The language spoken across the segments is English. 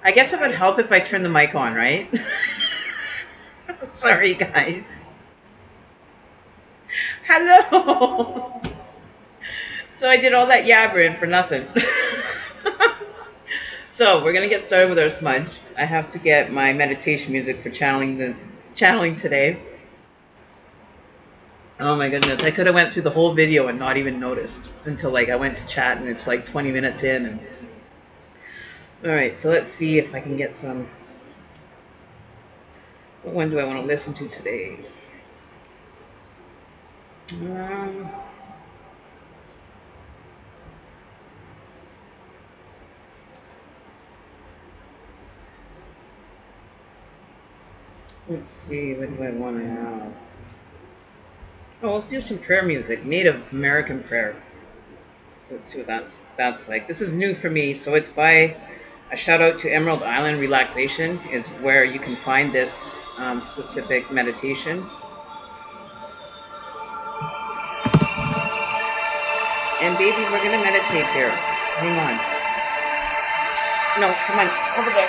I guess it would help if I turn the mic on, right? Sorry, guys. Hello. So I did all that yabbering for nothing. So we're gonna get started with our smudge. I have to get my meditation music for channeling today. Oh my goodness, I could have went through the whole video and not even noticed until like I went to chat and it's like 20 minutes in. And all right, so let's see if I can get some. What one do I want to listen to today? Um, let's see, what do I want to have? Oh, let's do some prayer music, Native American prayer. So let's see what that's like. This is new for me, so it's by a shout out to Emerald Island Relaxation is where you can find this specific meditation. And baby, we're gonna meditate here. Hang on. No, come on, over there.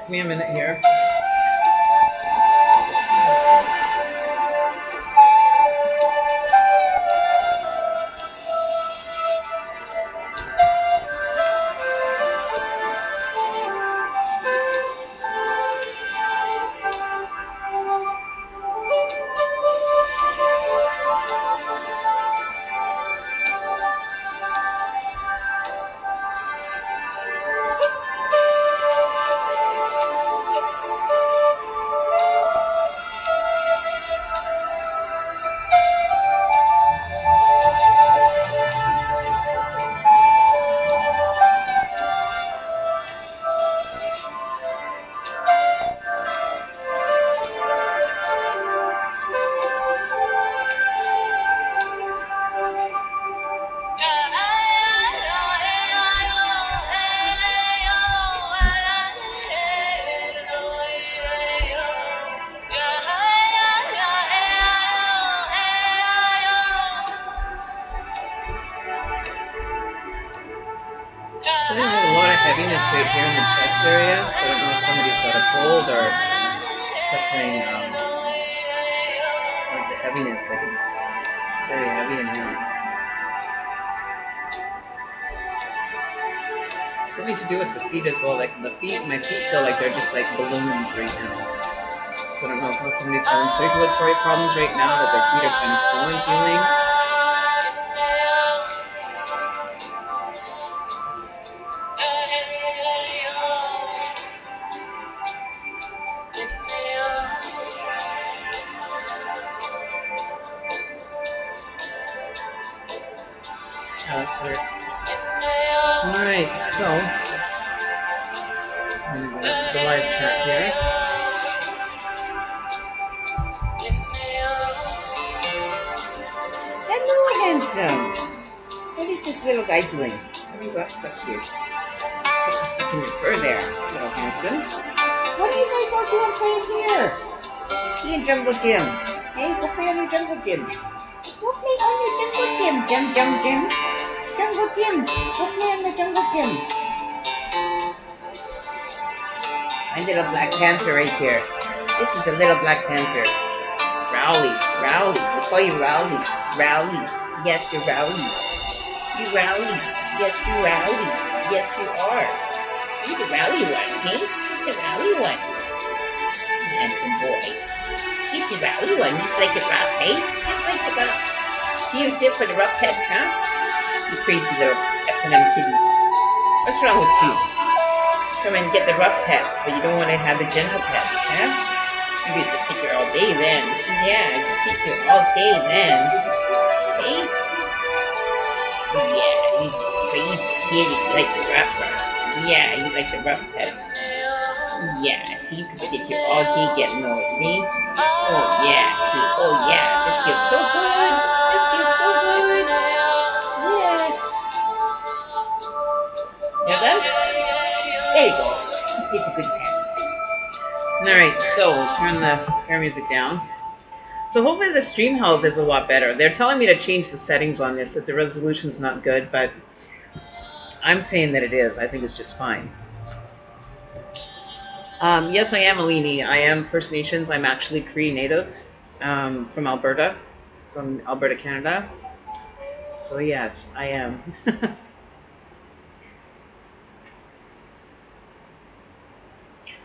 Give me a minute here. I have a lot of heaviness right here in the chest area, so I don't know if somebody's got a cold or suffering like the heaviness, like it's very heavy in here. Something to do with the feet as well, like my feet feel like they're just like balloons right now. So I don't know if somebody's having circulatory problems right now, that their feet are kind of full and feeling. That's weird. Alright, so The live chat here. Hello, handsome. What is this little guy doing? What do you got stuck here? Stuck in your fur there, little handsome. What are you guys all doing playing here? Be in Jungle Gym. Hey, go play on your Jungle Gym. Go play on your Jungle Gym, Jum Gym. Jungle Gym. Go play on the Jungle Gym. My little Black Panther right here. This is the little Black Panther. Rowley. We call you Rowley. Rowley. Yes, you're Rowley. You Rowley. Yes, you Rowley. Yes, you are. You're the Rowley one, hey? You're the Rowley one. Handsome boy. He's the Rowley one. Just like the rough, hey? Just like the rough. You used it for the rough pets, huh? You crazy little S&M kitty. What's wrong with you? Come and get the rough pets, but you don't want to have the gentle pets, huh? You get to sit here all day then. Yeah, you sit here all day then. Hey? Yeah, you crazy kitty. You like the rough one. Yeah, you like the rough pets. Yeah, you can sit here all day getting those, see? Oh yeah, see? Oh yeah, this feels so good. This feels so good. Yeah. Now that? There you go. It's a good pants. Alright, so we'll turn the hair music down. So hopefully the stream health is a lot better. They're telling me to change the settings on this, that the resolution's not good, but I'm saying that it is. I think it's just fine. Yes, I am Alini. I am First Nations. I'm actually Cree Native from Alberta, Canada. So yes, I am.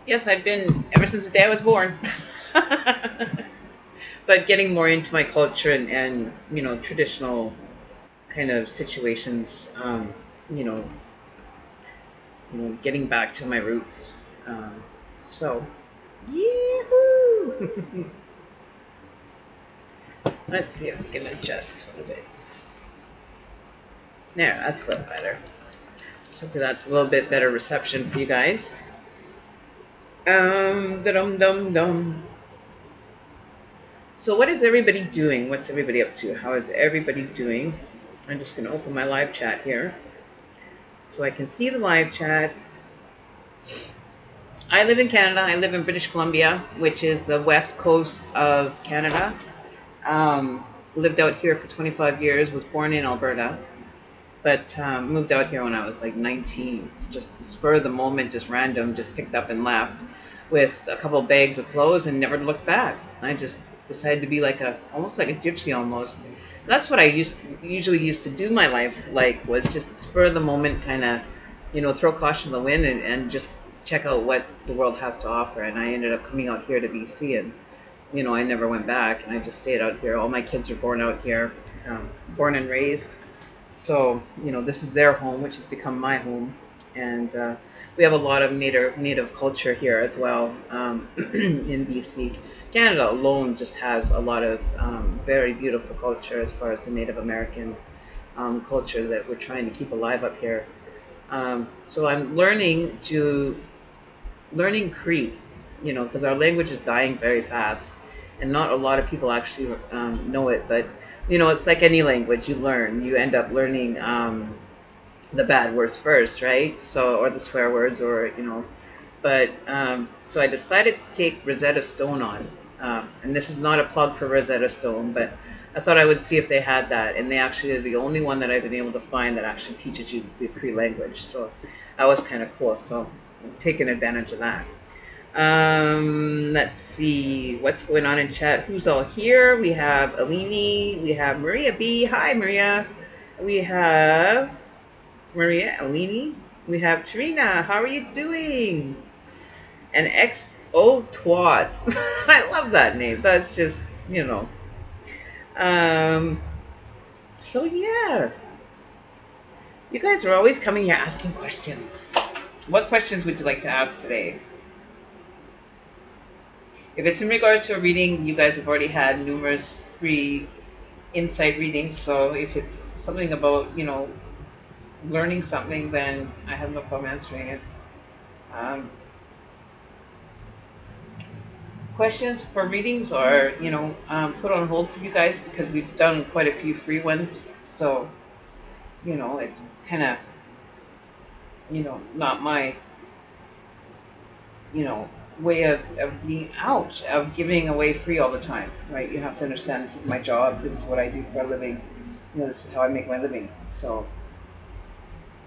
Yes, I've been ever since the day I was born. But getting more into my culture and you know, traditional kind of situations, you know, getting back to my roots. So, yee-hoo! Let's see if we can adjust this a little bit. There, that's a little better. Hopefully that's a little bit better reception for you guys. Dum-dum-dum. So what is everybody doing? What's everybody up to? How is everybody doing? I'm just going to open my live chat here so I can see the live chat. I live in Canada. I live in British Columbia, which is the west coast of Canada. Lived out here for 25 years, was born in Alberta, but moved out here when I was like 19. Just the spur of the moment, just random, just picked up and left with a couple of bags of clothes and never looked back. I just decided to be like almost like a gypsy almost. That's what I usually used to do my life, like, was just spur of the moment kind of, you know, throw caution to the wind and just check out what the world has to offer. And I ended up coming out here to BC, and you know, I never went back, and I just stayed out here. All my kids are born out here, born and raised. So, you know, this is their home, which has become my home. And we have a lot of native culture here as well in BC. Canada alone just has a lot of very beautiful culture as far as the Native American culture that we're trying to keep alive up here. So I'm learning Cree, you know, because our language is dying very fast, and not a lot of people actually know it. But you know, it's like any language you learn. You end up learning the bad words first, right? So, or the swear words, or you know. But so I decided to take Rosetta Stone on, and this is not a plug for Rosetta Stone, but I thought I would see if they had that, and they actually are the only one that I've been able to find that actually teaches you the Cree language. So that was kind of cool. So I'm taking advantage of that. Let's see what's going on in chat. Who's all here? We have Alini. We have Maria B. Hi, Maria. We have Maria Alini. We have Tarina. How are you doing? And XO Twat. I love that name. That's just, you know. So yeah. You guys are always coming here asking questions. What questions would you like to ask today? If it's in regards to a reading, you guys have already had numerous free insight readings. So if it's something about, you know, learning something, then I have no problem answering it. questions for readings are, put on hold for you guys because we've done quite a few free ones. So, it's kind of, not my, you know, way of being out, of giving away free all the time, right? You have to understand this is my job. This is what I do for a living. This is how I make my living. So,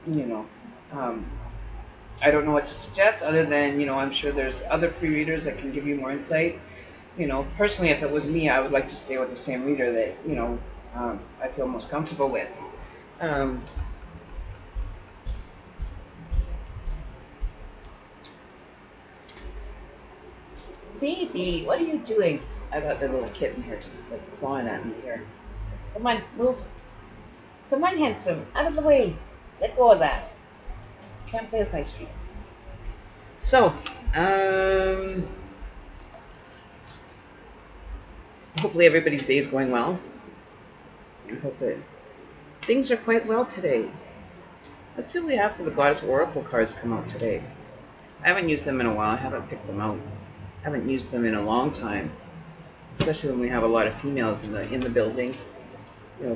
you know, um, I don't know what to suggest other than, I'm sure there's other free readers that can give you more insight. Personally, if it was me, I would like to stay with the same reader that, I feel most comfortable with. Um, Baby, what are you doing? I got the little kitten here just like clawing at me here. Come on, move. Come on, handsome. Out of the way. Let go of that. Can't play with my street. So, hopefully everybody's day is going well. I hope that things are quite well today. Let's see what we have for the Goddess Oracle cards come out today. I haven't used them in a while. I haven't picked them out. I haven't used them in a long time, especially when we have a lot of females in the building.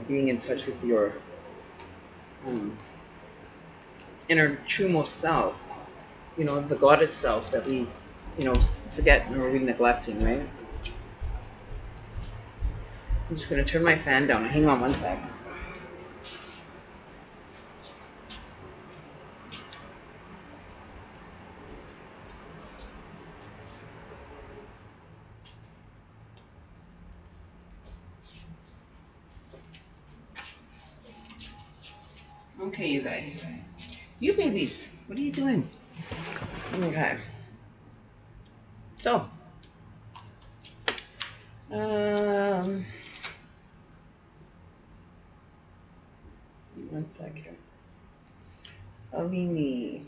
Being in touch with your inner truemost self. The goddess self that we, forget or we neglecting, right? I'm just going to turn my fan down. Hang on one sec. Okay, you guys. You babies, what are you doing? Okay. So, one sec here. Alini.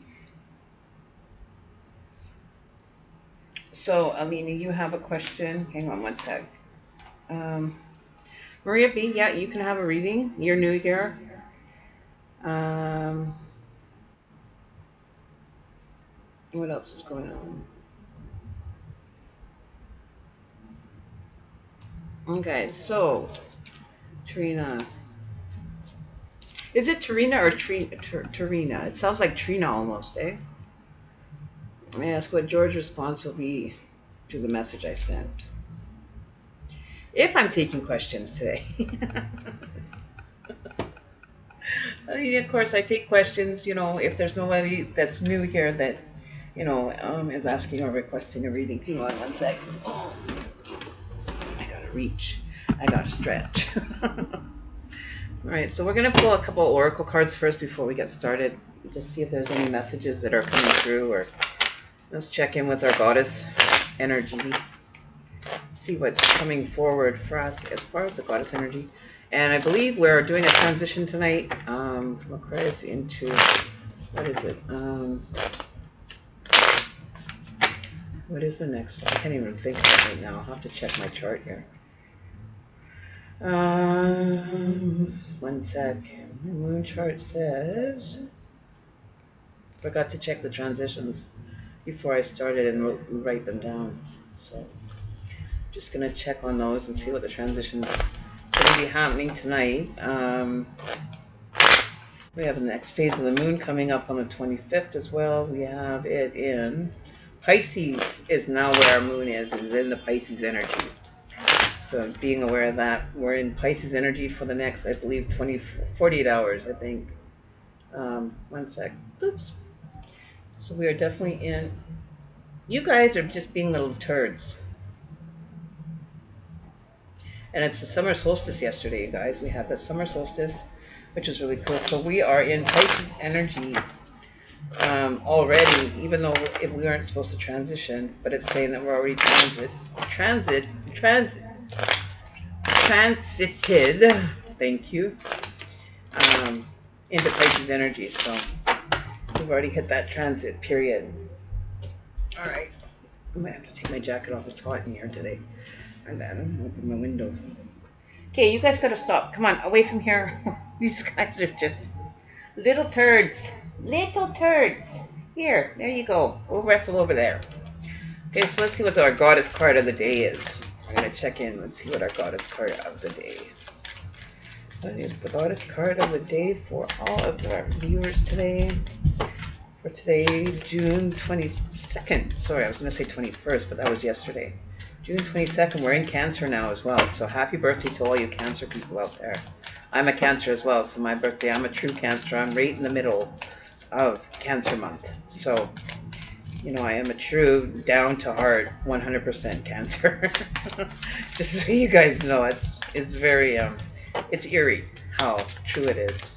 So, Alini, you have a question? Hang on one sec. Maria B, yeah, you can have a reading. You're new here. What else is going on? Okay, so, Trina. Is it Tarina or Tarina? It sounds like Trina almost, eh? Let me ask what George's response will be to the message I sent. If I'm taking questions today. Of course, I take questions, if there's nobody that's new here that, is asking or requesting a reading. Hang on one second. Oh, I gotta reach. I gotta stretch. All right, so we're going to pull a couple oracle cards first before we get started. Just see if there's any messages that are coming through, or let's check in with our goddess energy. See what's coming forward for us as far as the goddess energy. And I believe we're doing a transition tonight from Aquarius into, what is it? What is the next? I can't even think of it right now. I'll have to check my chart here. One sec. My moon chart says, forgot to check the transitions before I started and write them down. So just gonna check on those and see what the transitions are going to be happening tonight. We have the next phase of the moon coming up on the 25th as well. We have it in Pisces is now where our moon is in the Pisces energy. So being aware of that, we're in Pisces energy for the next, I believe, 48 hours, I think. One sec. Oops. So we are definitely in. You guys are just being little turds. And it's the summer solstice yesterday, you guys. We had the summer solstice, which is really cool. So we are in Pisces energy already, even though if we aren't supposed to transition, but it's saying that we're already transited, thank you, into Pisces energy. So we've already hit that transit period. All right, I'm gonna have to take my jacket off. It's hot in here today. And then open my window. Okay, you guys gotta stop. Come on, away from here. These guys are just little turds. Little turds. Here, there you go. We'll wrestle over there. Okay, so let's see what our goddess card of the day is. I'm going to check in. Let's see what our goddess card of the day. What is the goddess card of the day for all of our viewers today? For today, June 22nd. Sorry, I was going to say 21st, but that was yesterday. June 22nd. We're in Cancer now as well. So happy birthday to all you Cancer people out there. I'm a Cancer as well, so my birthday, I'm a true Cancer. I'm right in the middle of Cancer month. So, you know, I am a true down to heart 100% Cancer. Just so you guys know, it's very it's eerie how true it is.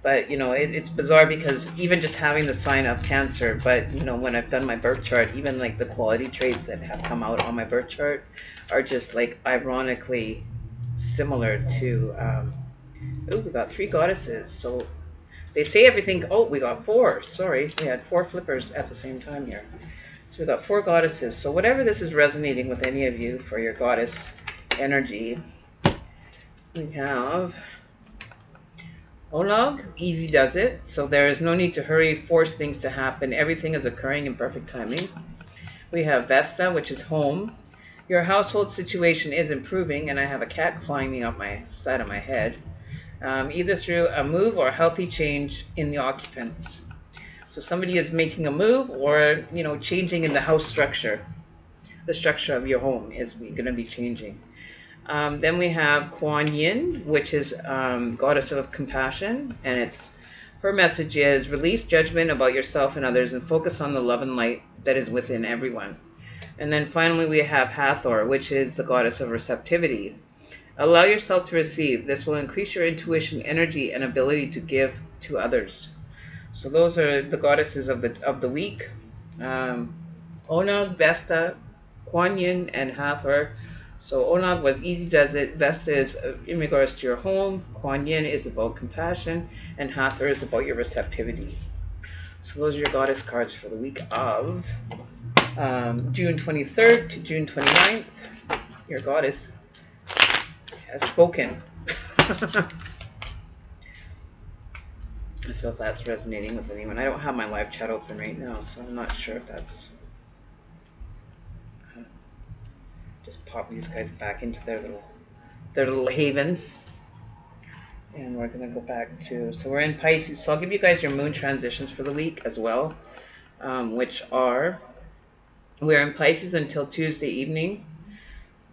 But, you know, it's bizarre because even just having the sign of Cancer, but, you know, when I've done my birth chart, even like the quality traits that have come out on my birth chart are just like ironically similar to, oh, we got 3 goddesses. So they say everything, oh, we got 4. Sorry, we had 4 flippers at the same time here. So we got 4 goddesses. So whatever this is resonating with any of you for your goddess energy, we have Onog, easy does it. So there is no need to hurry, force things to happen. Everything is occurring in perfect timing. We have Vesta, which is home. Your household situation is improving, and I have a cat clawing me up my side of my head, either through a move or a healthy change in the occupants. So somebody is making a move or, you know, changing in the house structure. The structure of your home is going to be changing. Then we have Kuan Yin, which is goddess of compassion, and her message is release judgment about yourself and others and focus on the love and light that is within everyone. And then finally we have Hathor, which is the goddess of receptivity. Allow yourself to receive. This will increase your intuition, energy, and ability to give to others. So those are the goddesses of the week. Onag, Vesta, Kuan Yin, and Hathor. So Onag was easy does it. Vesta is in regards to your home. Kuan Yin is about compassion, and Hathor is about your receptivity. So those are your goddess cards for the week of June 23rd to June 29th. Your goddess has spoken. So if that's resonating with anyone, I don't have my live chat open right now, so I'm not sure if that's. Just pop these guys back into their little haven. And we're going to go back to, so we're in Pisces. So I'll give you guys your moon transitions for the week as well, which are, we're in Pisces until Tuesday evening,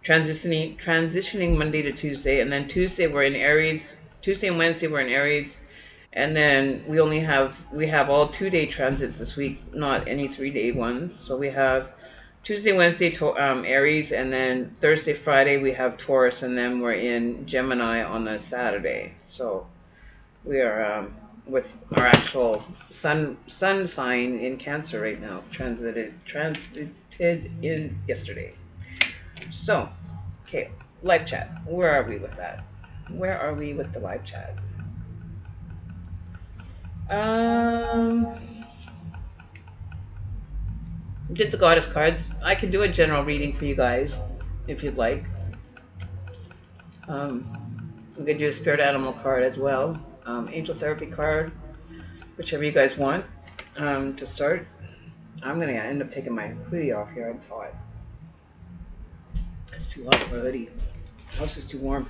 transitioning Monday to Tuesday, and then Tuesday we're in Aries. Tuesday and Wednesday we're in Aries, and then we have all 2-day transits this week, not any 3-day ones. So we have Tuesday, Wednesday, Aries, and then Thursday, Friday, we have Taurus, and then we're in Gemini on a Saturday. So we are with our actual sun sign in Cancer right now, transited in yesterday. So, okay, live chat. Where are we with that? Where are we with the live chat? Did the goddess cards. I can do a general reading for you guys if you'd like. We could do a spirit animal card as well, angel therapy card, whichever you guys want to start. I'm gonna end up taking my hoodie off here. It's hot. It's too hot for a hoodie. The house is too warm.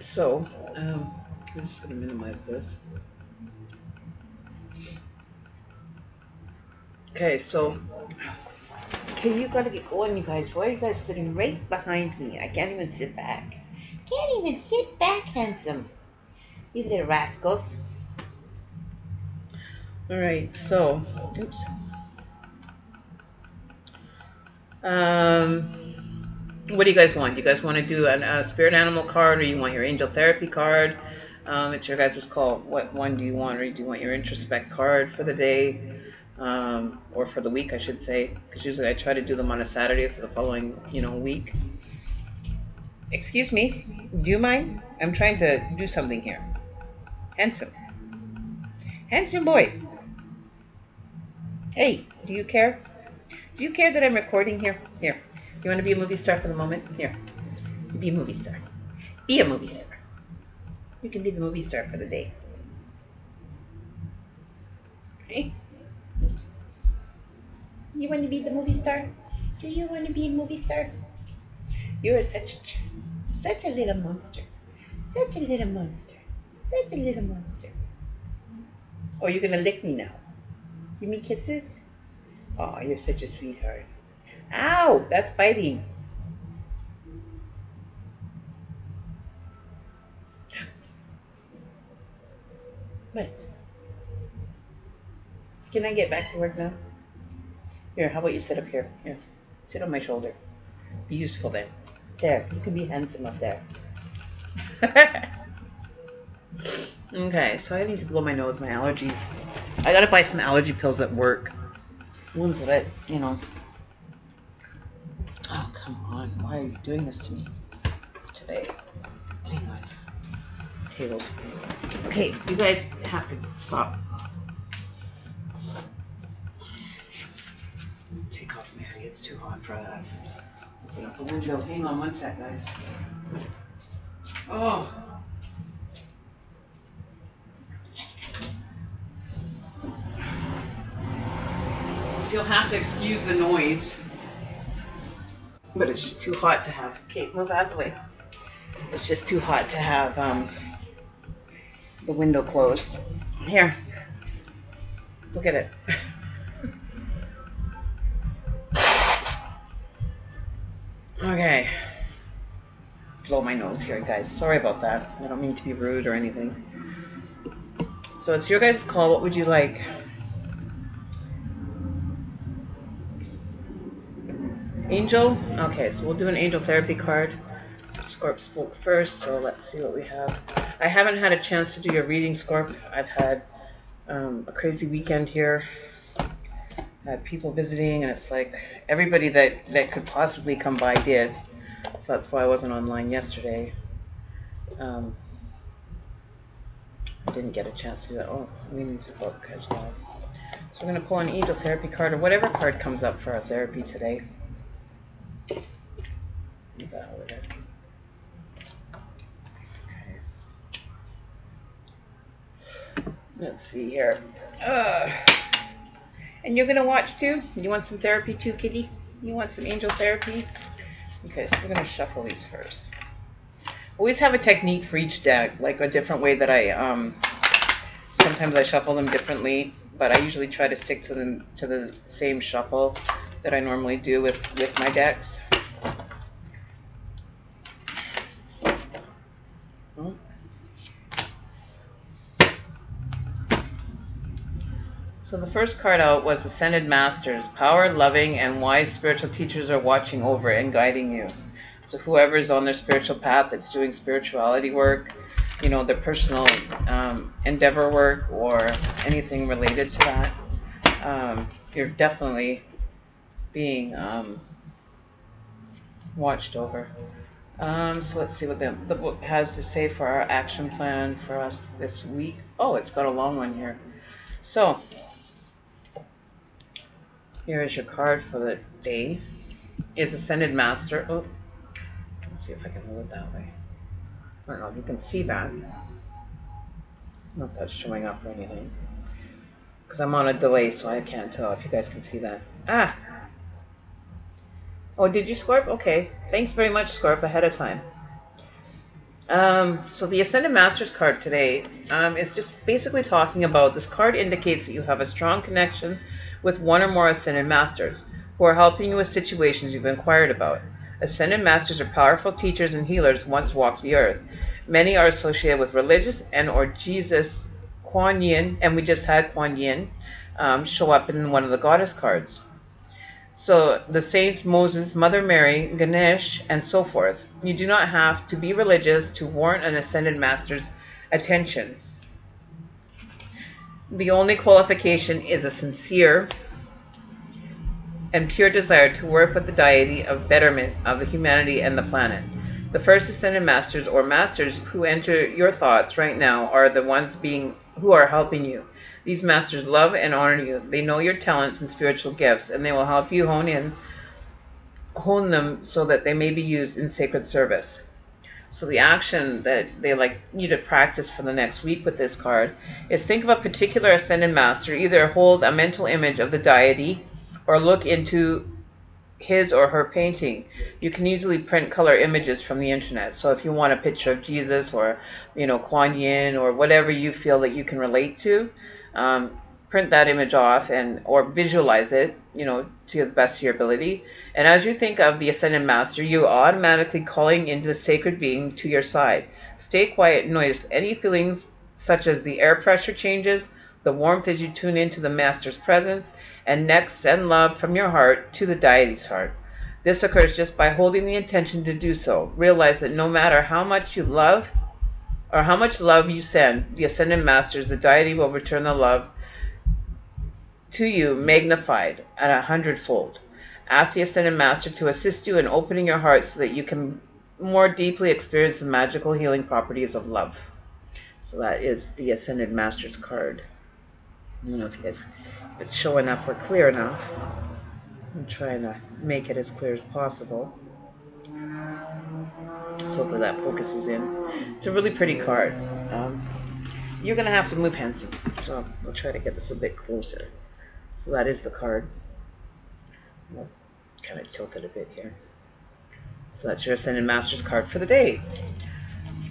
So I'm just gonna minimize this. Okay, so, okay, you gotta get going, you guys. Why are you guys sitting right behind me? I can't even sit back. Can't even sit back, handsome. You little rascals. Alright, so, oops. What do you guys want? You guys want to do a spirit animal card, or you want your angel therapy card? It's your guys' call. What one do you want? Or do you want your introspect card for the day? Or for the week, I should say, because usually I try to do them on a Saturday for the following, week. Excuse me, do you mind? I'm trying to do something here. Handsome boy. Hey, do you care? Do you care that I'm recording here? Here, you want to be a movie star for the moment? Here, you be a movie star. Be a movie star. You can be the movie star for the day. Hey, you want to be the movie star? Do you want to be a movie star? You are such a little monster. Such a little monster. Such a little monster. Oh, you're gonna lick me now. Give me kisses? Oh, you're such a sweetheart. Ow! That's biting. What? Can I get back to work now? Here, how about you sit up here? Here. Sit on my shoulder. Be useful then. There, you can be handsome up there. Okay, so I need to blow my nose, my allergies. I gotta buy some allergy pills at work. Ones that, you know. Oh, come on. Why are you doing this to me today? Hang on. Tables. Okay, you guys have to stop. Take off my hoodie. It's too hot for that. Open up the window. Hang on one sec, guys. Oh. So you'll have to excuse the noise. But it's just too hot to have. Okay, move out of the way. It's just too hot to have the window closed. Here. Look at it. Okay. Blow my nose here, guys. Sorry about that. I don't mean to be rude or anything. So it's your guys' call. What would you like? Angel? Okay, so we'll do an angel therapy card. Scorp spoke first, so let's see what we have. I haven't had a chance to do your reading, Scorp. I've had a crazy weekend here. I had people visiting, and it's like everybody that could possibly come by did. So that's why I wasn't online yesterday. I didn't get a chance to do that. Oh, we need the book as well. So we're going to pull an angel therapy card, or whatever card comes up for our therapy today. Leave that over there. Okay. Let's see here. And you're going to watch too? You want some therapy too, kitty? You want some angel therapy? Okay, so we're going to shuffle these first. Always have a technique for each deck, like a different way that I, sometimes I shuffle them differently, but I usually try to stick to the same shuffle that I normally do with my decks. So the first card out was Ascended Masters. Power, loving, and wise spiritual teachers are watching over and guiding you. So whoever is on their spiritual path that's doing spirituality work, you know, their personal endeavor work or anything related to that, you're definitely being watched over. So let's see what the book has to say for our action plan for us this week. Oh, it's got a long one here. So here is your card for the day. Is Ascended Master. Oh, let's see if I can hold it that way. I don't know if you can see that. Not that that's showing up or anything. Because I'm on a delay, so I can't tell if you guys can see that. Ah! Oh, did you, Scorp? Okay. Thanks very much, Scorp, ahead of time. So the Ascended Masters card today is just basically talking about, this card indicates that you have a strong connection with one or more Ascended Masters who are helping you with situations you've inquired about. Ascended Masters are powerful teachers and healers once walked the earth. Many are associated with religious and or Jesus, Kuan Yin, and we just had Kuan Yin show up in one of the goddess cards. So the saints, Moses, Mother Mary, Ganesh, and so forth. You do not have to be religious to warrant an Ascended Master's attention. The only qualification is a sincere and pure desire to work with the deity of betterment of the humanity and the planet. The first Ascended Masters or Masters who enter your thoughts right now are the ones who are helping you. These Masters love and honor you. They know your talents and spiritual gifts, and they will help you hone them so that they may be used in sacred service. So the action that they like you to practice for the next week with this card is think of a particular ascended master, either hold a mental image of the deity or look into his or her painting. You can easily print color images from the internet. So if you want a picture of Jesus or, Kuan Yin or whatever you feel that you can relate to, um, print that image off and or visualize it, to the best of your ability. And as you think of the Ascended Master, you automatically calling into the sacred being to your side. Stay quiet and notice any feelings such as the air pressure changes, the warmth as you tune into the Master's presence, and next send love from your heart to the deity's heart. This occurs just by holding the intention to do so. Realize that no matter how much you love or how much love you send the Ascended Masters, the deity will return the love to you magnified at 100-fold. Ask the Ascended Master to assist you in opening your heart so that you can more deeply experience the magical healing properties of love. So that is the Ascended Master's card. I don't know if you guys, if it's showing up or clear enough. I'm trying to make it as clear as possible. So hopefully that focuses in. It's a really pretty card. You're going to have to move Hanson. So I'll try to get this a bit closer. So that is the card. I'll kind of tilt it a bit here. So that's your Ascended Master's card for the day.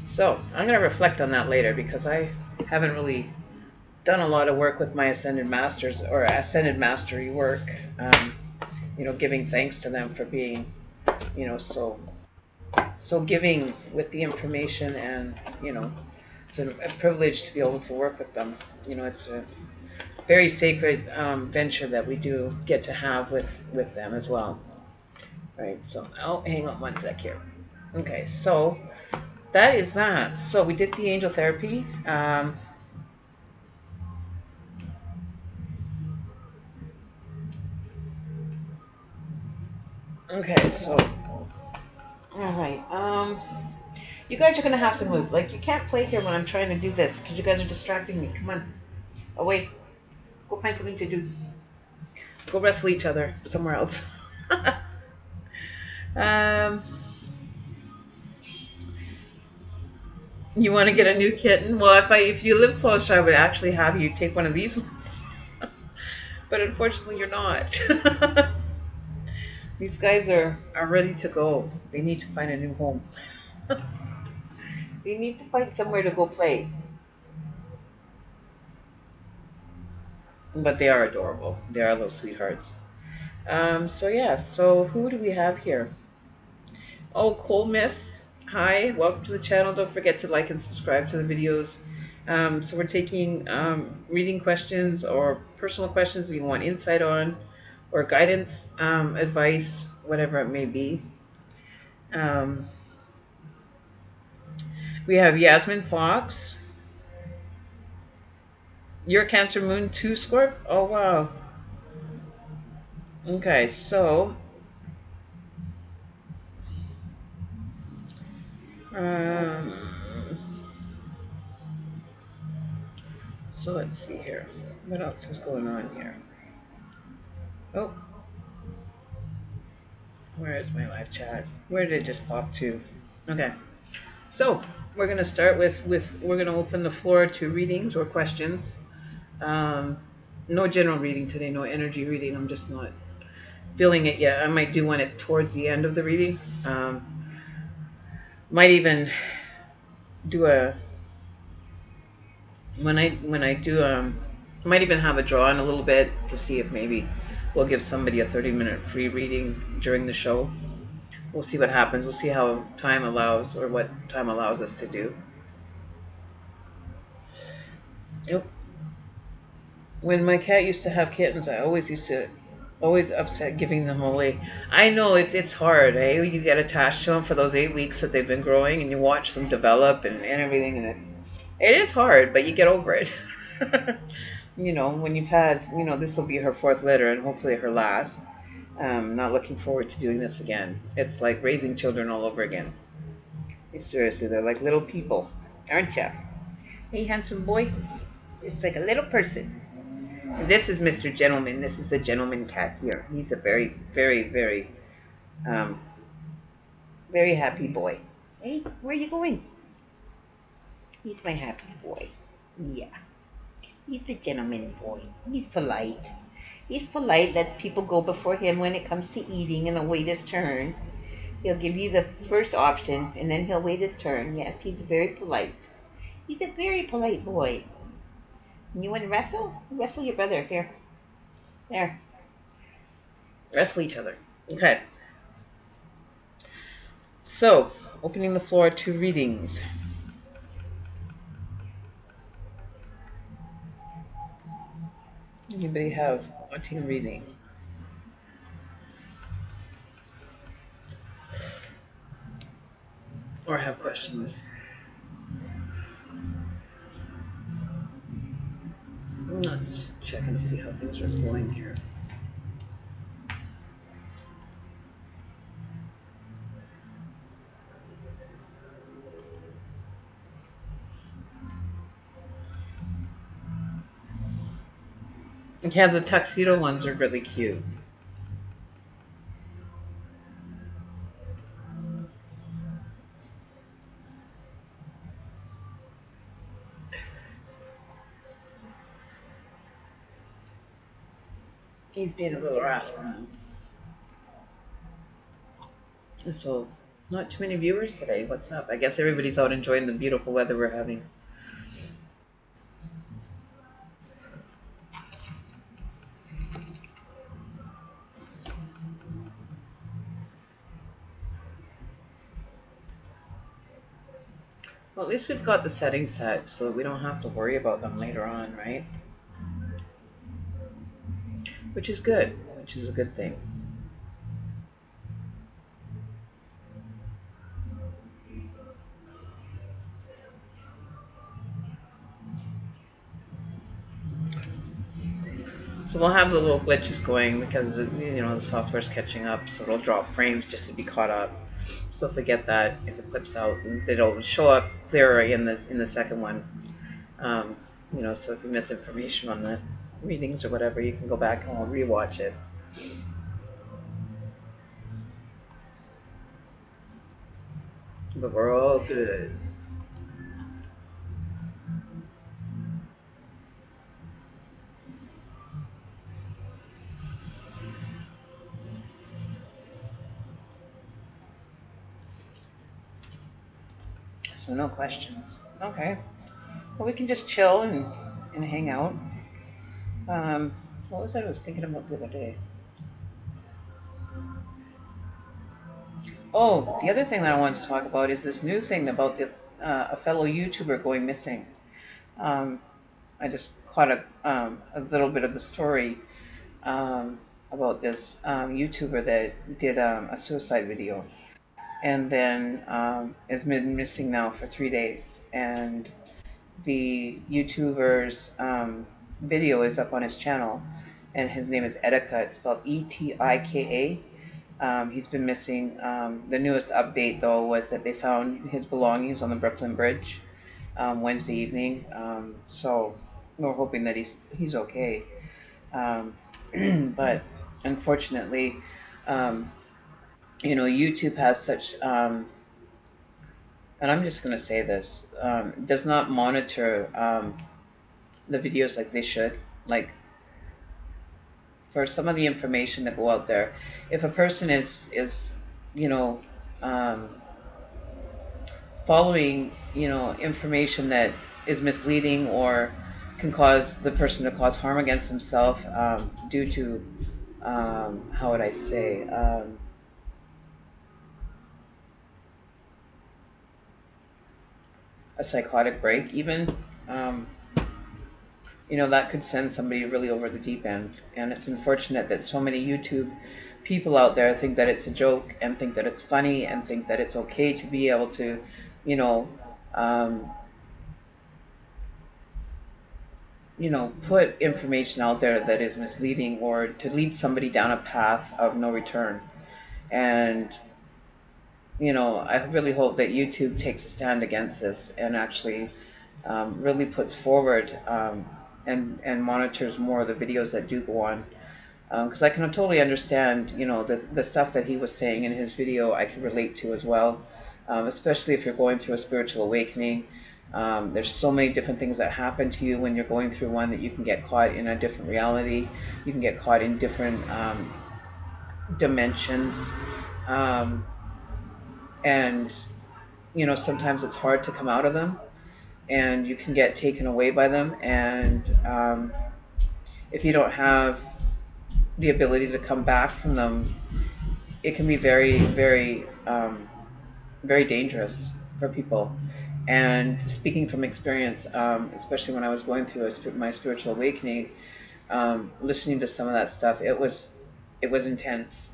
So I'm going to reflect on that later because I haven't really done a lot of work with my Ascended Masters or Ascended Mastery work. Giving thanks to them for being, so giving with the information, and it's a privilege to be able to work with them. It's a very sacred venture that we do get to have with them as well. Right. So hang on one sec here. Okay. So that is that. So we did the angel therapy. Okay. So all right. You guys are gonna have to move. Like, you can't play here when I'm trying to do this because you guys are distracting me. Come on, away. Go find something to do. Go wrestle each other somewhere else. You want to get a new kitten? Well, if you live closer, I would actually have you take one of these ones. But unfortunately, you're not. These guys are ready to go. They need to find a new home. They need to find somewhere to go play. But they are adorable. They are little sweethearts. So yeah, so who do we have here? Oh, Cole Miss. Hi, welcome to the channel. Don't forget to like and subscribe to the videos. So we're taking reading questions or personal questions that you want insight on, or guidance, advice, whatever it may be. We have Yasmin Fox. You're Cancer Moon 2 Scorp? Oh, wow. Okay, so let's see here. What else is going on here? Oh, where is my live chat? Where did it just pop to? Okay, so we're gonna start with we're gonna open the floor to readings or questions. No general reading today, no energy reading. I'm just not feeling it yet. I might do one at towards the end of the reading. Might even do a when I do might even have a draw in a little bit to see if maybe we'll give somebody a 30-minute free reading during the show. We'll see what happens. We'll see how time allows, or what time allows us to do. Yep. When my cat used to have kittens, I always upset giving them away. I know it's hard, eh? You get attached to them for those 8 weeks that they've been growing, and you watch them develop and everything, and it is hard, but you get over it. When you've had, this will be her 4th litter and hopefully her last. Not looking forward to doing this again. It's like raising children all over again. Seriously, they're like little people, aren't ya? Hey, handsome boy. Just like a little person. And this is Mr. Gentleman. This is the gentleman cat here. He's a very, very, very, very happy boy. Hey, where are you going? He's my happy boy. Yeah, he's a gentleman boy. He's polite. He's polite, lets people go before him when it comes to eating and he'll wait his turn. He'll give you the first option and then he'll wait his turn. Yes, he's very polite. He's a very polite boy. You want to wrestle? Wrestle your brother. Here. There. Wrestle each other. Okay. So, opening the floor to readings. Anybody have wanting reading? Or have questions? Let's just check and see how things are flowing here. Yeah, the tuxedo ones are really cute. He's being a little rascal now. So, not too many viewers today. What's up? I guess everybody's out enjoying the beautiful weather we're having. Well, at least we've got the settings set so that we don't have to worry about them later on, right? Which is good, which is a good thing. So we'll have the little glitches going because the software's catching up, so it'll drop frames just to be caught up. So if we get that, if it clips out, it'll show up clearer in the second one. So if you miss information on the readings or whatever, you can go back and rewatch it. But we're all good. So no questions. Okay. Well, we can just chill and hang out. What was I was thinking about the other day? Oh, the other thing that I wanted to talk about is this new thing about a fellow YouTuber going missing. Um, I just caught a little bit of the story about this YouTuber that did a suicide video and then has been missing now for 3 days. And the YouTuber's video is up on his channel, and his name is Etika. It's spelled Etika. He's been missing. The newest update, though, was that they found his belongings on the Brooklyn Bridge Wednesday evening. So we're hoping that he's okay. But unfortunately, YouTube has such, and I'm just going to say this, does not monitor the videos like they should. Like, for some of the information that go out there, if a person is you know um, following information that is misleading or can cause the person to cause harm against themselves due to how would I say a psychotic break even, um, that could send somebody really over the deep end. And it's unfortunate that so many YouTube people out there think that it's a joke and think that it's funny and think that it's okay to be able to, you know, um, put information out there that is misleading or to lead somebody down a path of no return. And, I really hope that YouTube takes a stand against this and actually really puts forward and monitors more of the videos that do go on. Because I can totally understand, the stuff that he was saying in his video I can relate to as well. especially if you're going through a spiritual awakening. There's so many different things that happen to you when you're going through one that you can get caught in a different reality. You can get caught in different dimensions. Um, and, sometimes it's hard to come out of them, and you can get taken away by them. And if you don't have the ability to come back from them, it can be very, very, very dangerous for people. And speaking from experience, especially when I was going through my spiritual awakening, listening to some of that stuff, it was intense.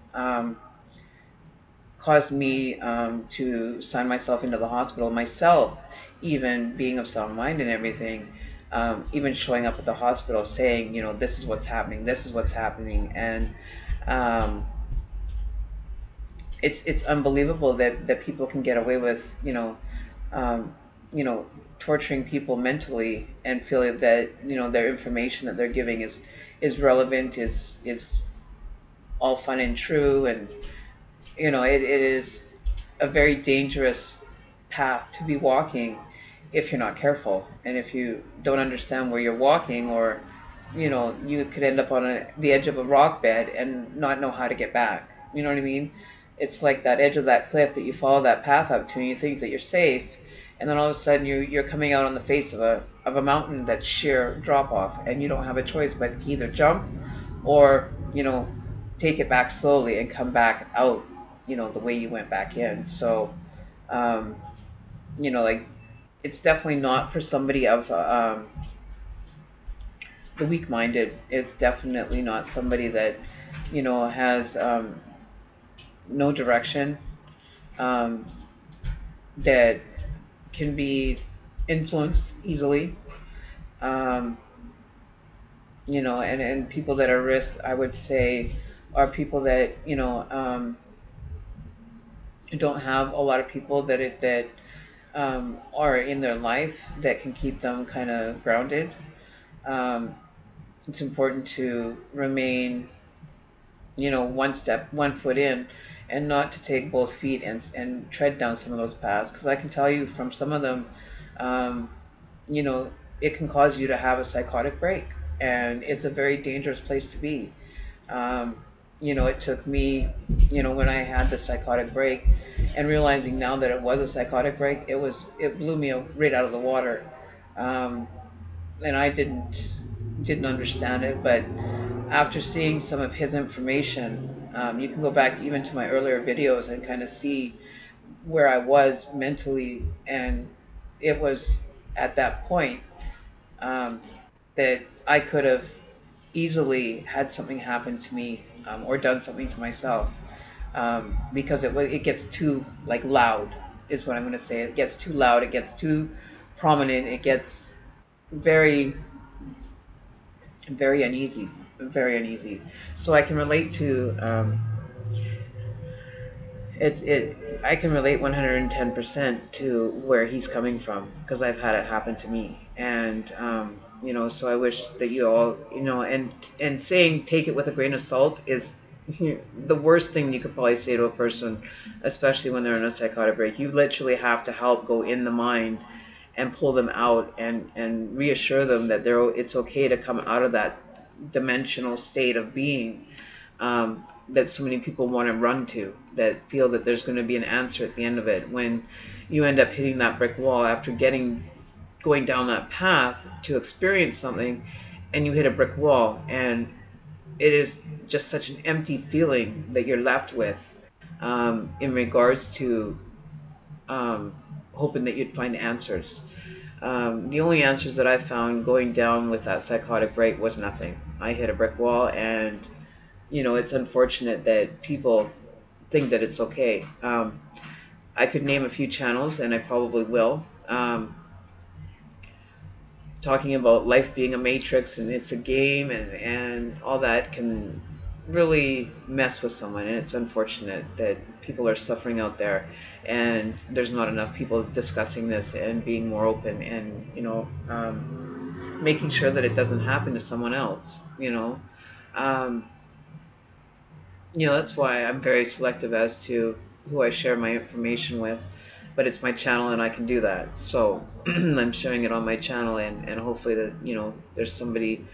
Caused me to sign myself into the hospital myself, even being of sound mind and everything. Even showing up at the hospital saying, this is what's happening, this is what's happening. And um, it's unbelievable that people can get away with um, torturing people mentally and feeling that their information that they're giving is relevant, is all fun and true. And it is a very dangerous path to be walking if you're not careful, and if you don't understand where you're walking, or you could end up on the edge of a rock bed and not know how to get back. You know what I mean? It's like that edge of that cliff that you follow that path up to, and you think that you're safe, and then all of a sudden you're coming out on the face of a mountain that's sheer drop off, and you don't have a choice but to either jump or take it back slowly and come back out the way you went back in. So um, like, it's definitely not for somebody of the weak-minded. It's definitely not somebody that has no direction, um, that can be influenced easily. um, and people that are risk, I would say, are people that don't have a lot of people that are in their life that can keep them kind of grounded. Um, it's important to remain, one foot in, and not to take both feet and tread down some of those paths. Because I can tell you from some of them, um, you know, it can cause you to have a psychotic break, and it's a very dangerous place to be. Um, it took me, when I had the psychotic break, and realizing now that it was a psychotic break, it blew me right out of the water. Um, and I didn't understand it, but after seeing some of his information, you can go back even to my earlier videos and kind of see where I was mentally. And it was at that point, um, that I could have easily had something happen to me, or done something to myself, because it gets too, like, loud, is what I'm going to say. It gets too loud, it gets too prominent, it gets very, very uneasy, very uneasy. So I can relate to, I can relate 110% to where he's coming from, because I've had it happen to me. And so I wish that you all, and saying take it with a grain of salt is the worst thing you could probably say to a person, especially when they're in a psychotic break. You literally have to help go in the mind and pull them out, and reassure them that it's okay to come out of that dimensional state of being, that so many people want to run to, that feel that there's going to be an answer at the end of it. When you end up hitting that brick wall after going down that path to experience something, and you hit a brick wall, and it is just such an empty feeling that you're left with, in regards to hoping that you'd find answers. The only answers that I found going down with that psychotic break was nothing. I hit a brick wall, and it's unfortunate that people think that it's okay. I could name a few channels, and I probably will, talking about life being a matrix and it's a game, and all that can really mess with someone. And it's unfortunate that people are suffering out there, and there's not enough people discussing this and being more open, and making sure that it doesn't happen to someone else. Um, that's why I'm very selective as to who I share my information with. but it's my channel and I can do that. So I'm sharing it on my channel, and hopefully that, you know, there's somebody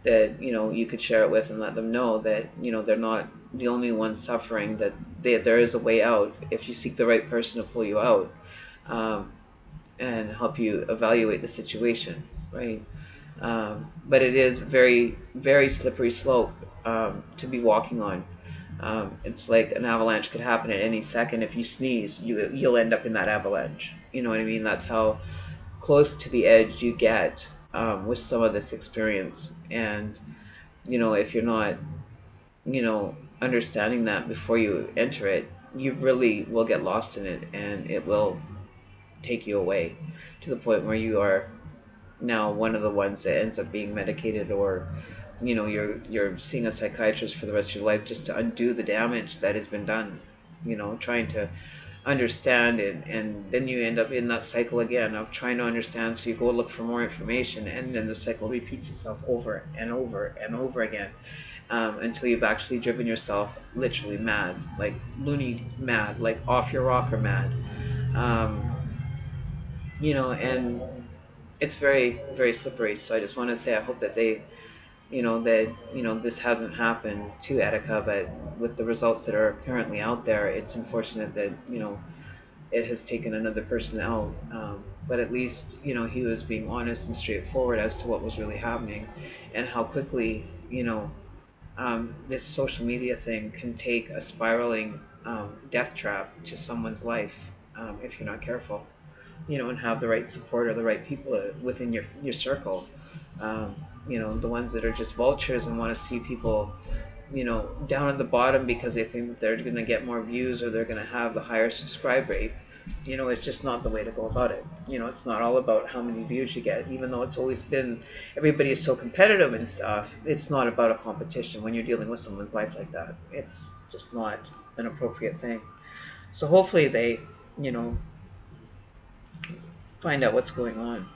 that, you know, you could share it with and let them know that, you know, they're not the only ones suffering, that there is a way out if you seek the right person to pull you out, and help you evaluate the situation, right? But it is very, very slippery slope to be walking on. It's like an avalanche could happen at any second. If you sneeze, you'll end up in that avalanche. You know what I mean? That's how close to the edge you get with some of this experience. And you know, if you're not, you know, understanding that before you enter it, you really will get lost in it, and it will take you away to the point where you are now one of the ones that ends up being medicated, or you know, you're seeing a psychiatrist for the rest of your life just to undo the damage that has been done, you know, trying to understand it. And then you end up in that cycle again of trying to understand, so you go look for more information, and then the cycle repeats itself over and over and over again, until you've actually driven yourself literally mad, like loony mad, like off your rocker mad. You know, and it's very, very slippery. So I just want to say, I hope that they, you know, that, you know, this hasn't happened to Etika, but with the results that are currently out there, it's unfortunate that, you know, it has taken another person out. But at least, you know, he was being honest and straightforward as to what was really happening, and how quickly, you know, this social media thing can take a spiraling death trap to someone's life, if you're not careful, you know, and have the right support or the right people within your circle. You know, the ones that are just vultures and want to see people, you know, down at the bottom because they think that they're going to get more views or they're going to have the higher subscribe rate. You know, it's just not the way to go about it. You know, it's not all about how many views you get, even though it's always been, everybody is so competitive and stuff. It's not about a competition when you're dealing with someone's life like that. It's just not an appropriate thing. So hopefully they, you know, find out what's going on,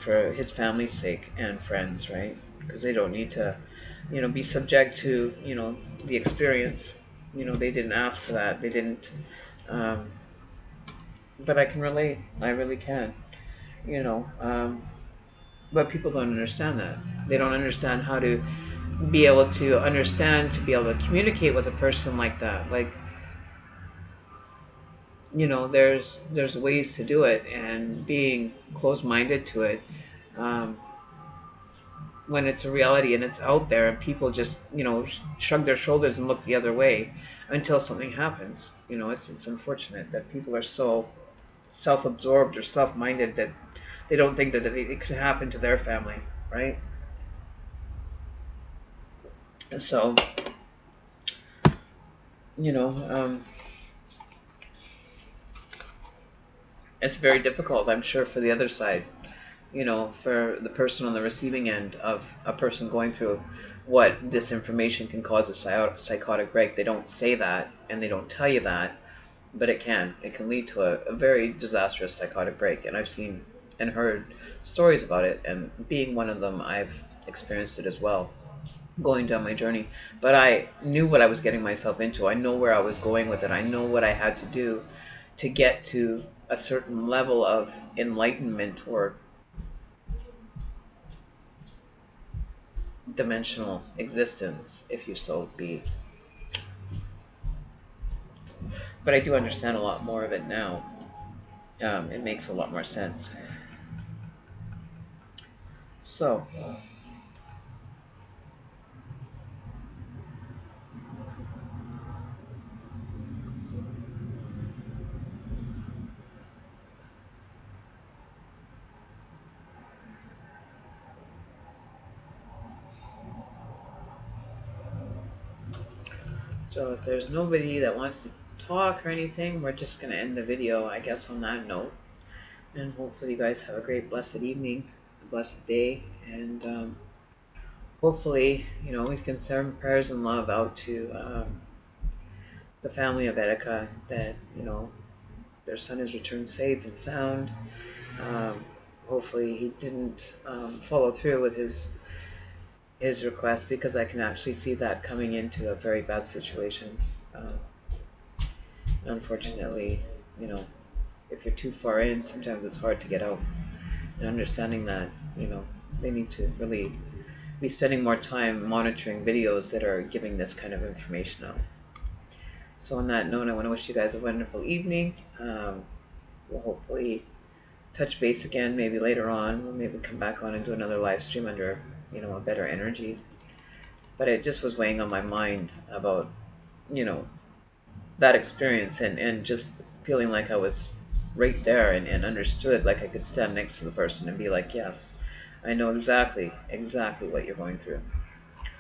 for his family's sake and friends, right? Because they don't need to, you know, be subject to, you know, the experience. You know, they didn't ask for that. They didn't. But I can relate. I really can. You know, but people don't understand that. They don't understand how to be able to understand, to be able to communicate with a person like that. Like, you know, there's ways to do it, and being closed-minded to it, um, when it's a reality and it's out there, and people just, you know, shrug their shoulders and look the other way until something happens. You know, it's unfortunate that people are so self-absorbed or self-minded that they don't think that it could happen to their family, right? And so, you know, it's very difficult, I'm sure, for the other side, you know, for the person on the receiving end of a person going through what this information can cause a psychotic break. They don't say that, and they don't tell you that, but it can. It can lead to a very disastrous psychotic break, and I've seen and heard stories about it, and being one of them, I've experienced it as well, going down my journey. But I knew what I was getting myself into. I know where I was going with it. I know what I had to do to get to a certain level of enlightenment or dimensional existence, if you so be. But I do understand a lot more of it now. It makes a lot more sense. So, if there's nobody that wants to talk or anything, we're just going to end the video, I guess, on that note. And hopefully you guys have a great, blessed evening, a blessed day, and hopefully, you know, we can send prayers and love out to the family of Etika, that, you know, their son is returned safe and sound. Hopefully he didn't follow through with his request, because I can actually see that coming into a very bad situation. Unfortunately, you know, if you're too far in, sometimes it's hard to get out. And understanding that, they need to really be spending more time monitoring videos that are giving this kind of information out. So on that note, I want to wish you guys a wonderful evening. We'll hopefully touch base again maybe later on. We'll maybe come back on and do another live stream under, a better energy. But it just was weighing on my mind about, you know, that experience and just feeling like I was right there and understood, like I could stand next to the person and be like, yes, I know exactly what you're going through.